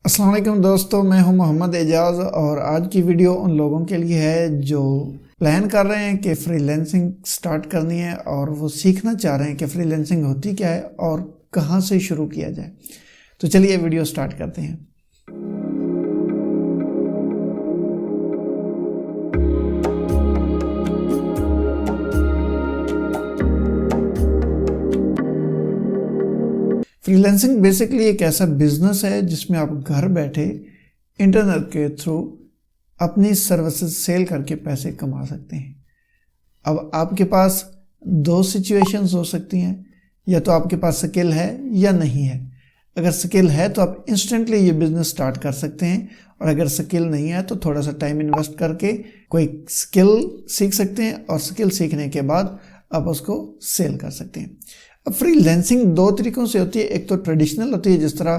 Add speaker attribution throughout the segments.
Speaker 1: अस्सलाम वालेकुम दोस्तों, मैं हूं मोहम्मद एजाज़ और आज की वीडियो उन लोगों के लिए है जो प्लान कर रहे हैं कि फ्रीलांसिंग स्टार्ट करनी है और वो सीखना चाह रहे हैं कि फ्रीलांसिंग होती क्या है और कहां से शुरू किया जाए। तो चलिए वीडियो स्टार्ट करते हैं। फ्रीलांसिंग बेसिकली एक ऐसा बिजनेस है जिसमें आप घर बैठे इंटरनेट के थ्रू अपनी सर्विसेज सेल करके पैसे कमा सकते हैं। अब आपके पास दो सिचुएशंस हो सकती हैं, या तो आपके पास स्किल है या नहीं है। अगर स्किल है तो आप इंस्टेंटली ये बिजनेस स्टार्ट कर सकते हैं, और अगर स्किल नहीं है तो थोड़ा सा टाइम इन्वेस्ट करके कोई स्किल सीख सकते हैं और स्किल सीखने के बाद आप उसको सेल कर सकते हैं। अब फ्रीलांसिंग दो तरीकों से होती है। एक तो ट्रेडिशनल होती है, जिस तरह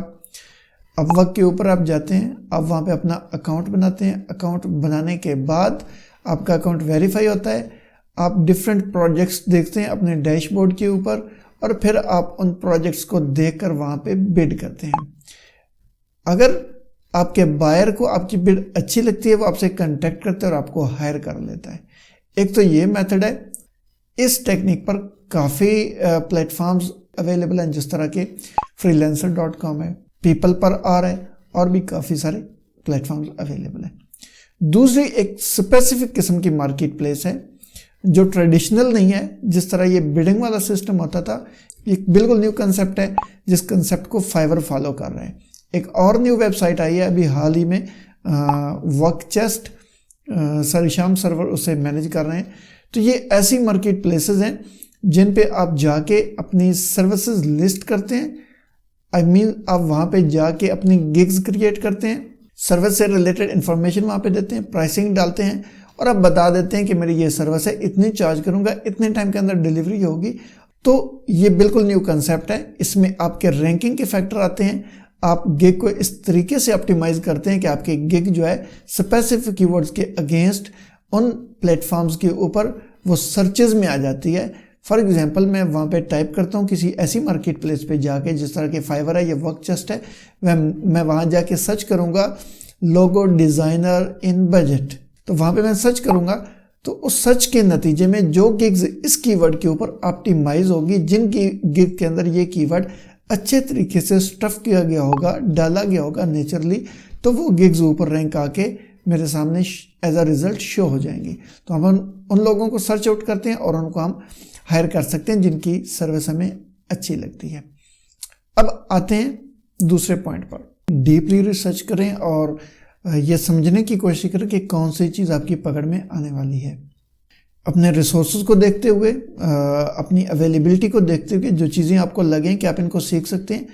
Speaker 1: अपवर्क के ऊपर आप जाते हैं, आप वहाँ पे अपना अकाउंट बनाते हैं। अकाउंट बनाने के बाद आपका अकाउंट वेरीफाई होता है, आप डिफरेंट प्रोजेक्ट्स देखते हैं अपने डैशबोर्ड के ऊपर और फिर आप उन प्रोजेक्ट्स को देखकर वहाँ पे बिड करते हैं। अगर आपके बायर को आपकी बिड अच्छी लगती है, वो आपसे कांटेक्ट करते हैं और आपको हायर कर लेता है। एक तो ये मेथड है। इस टेक्निक पर काफ़ी प्लेटफॉर्म्स अवेलेबल हैं, जिस तरह के freelancer.com है, पीपल पर आ रहा है, और भी काफ़ी सारे प्लेटफॉर्म्स अवेलेबल हैं। दूसरी एक स्पेसिफिक किस्म की मार्केट प्लेस है जो ट्रेडिशनल नहीं है, जिस तरह ये बिडिंग वाला सिस्टम होता था। एक बिल्कुल न्यू कंसेप्ट है, जिस कंसेप्ट को फाइवर फॉलो कर रहे हैं। एक और न्यू वेबसाइट आई है अभी हाल ही में, वर्कचेस्ट, सरिशाम सर्वर उसे मैनेज कर रहे हैं। तो ये ऐसी मार्केट प्लेसेस हैं जिन पे आप जाके अपनी सर्विसेज लिस्ट करते हैं। आप वहाँ पे जाके अपनी गिग्स क्रिएट करते हैं, सर्विस से रिलेटेड इंफॉर्मेशन वहाँ पे देते हैं, प्राइसिंग डालते हैं और आप बता देते हैं कि मेरी ये सर्विस है, इतनी चार्ज करूँगा, इतने टाइम के अंदर डिलीवरी होगी। तो ये बिल्कुल न्यू कंसेप्ट है। इसमें आपके रैंकिंग के फैक्टर आते हैं। आप गिग को इस तरीके से ऑप्टिमाइज करते हैं कि आपकी गिग जो है स्पेसिफिक कीवर्ड्स के अगेंस्ट उन प्लेटफॉर्म्स के ऊपर वो सर्चेज में आ जाती है। फॉर एग्जांपल मैं वहाँ पे टाइप करता हूँ किसी ऐसी मार्केट प्लेस पे जाके, जिस तरह के फाइवर है या वर्कचेस्ट है, मैं वहाँ जाके सर्च करूँगा लोगो डिज़ाइनर इन बजट। तो वहाँ पे मैं सर्च करूँगा, तो उस सर्च के नतीजे में जो गिग्स इस कीवर्ड के ऊपर ऑप्टिमाइज होगी, जिन गिग के अंदर ये कीवर्ड अच्छे तरीके से स्टफ किया गया होगा, डाला गया होगा नेचुरली, तो वो गिग्स ऊपर रैंक आके मेरे सामने एज अ रिजल्ट शो हो जाएंगी। तो हम उन लोगों को सर्च आउट करते हैं और उनको हम हायर कर सकते हैं जिनकी सर्विस हमें अच्छी लगती है। अब आते हैं दूसरे पॉइंट पर। डीपली रिसर्च करें और ये समझने की कोशिश करें कि कौन सी चीज़ आपकी पकड़ में आने वाली है। अपने रिसोर्सेज को देखते हुए, अपनी अवेलेबिलिटी को देखते हुए, जो चीज़ें आपको लगें कि आप इनको सीख सकते हैं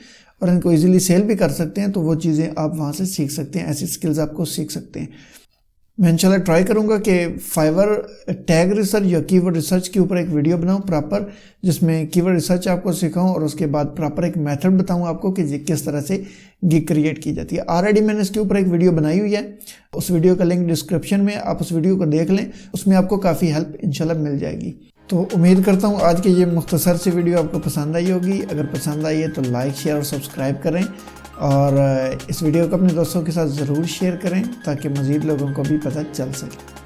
Speaker 1: और इनको इजीली सेल भी कर सकते हैं, तो वो चीज़ें आप वहाँ से सीख सकते हैं। ऐसी स्किल्स आपको सीख सकते हैं। मैं इंशाल्लाह ट्राई करूँगा कि फाइवर टैग रिसर्च या कीवर्ड रिसर्च के ऊपर एक वीडियो बनाऊँ प्रॉपर, जिसमें कीवर्ड रिसर्च आपको सिखाऊँ और उसके बाद प्रॉपर एक मेथड बताऊँ आपको कि किस तरह से गिग क्रिएट की जाती है। ऑलरेडी मैंने इसके ऊपर एक वीडियो बनाई हुई है, उस वीडियो का लिंक डिस्क्रिप्शन में, आप उस वीडियो को देख लें, उसमें आपको काफ़ी हेल्प इंशाल्लाह मिल जाएगी। तो उम्मीद करता हूँ आज की ये मुख्तसर सी वीडियो आपको पसंद आई होगी। अगर पसंद आई है तो लाइक, शेयर और सब्सक्राइब करें, और इस वीडियो को अपने दोस्तों के साथ ज़रूर शेयर करें ताकि मज़ीद लोगों को भी पता चल सके।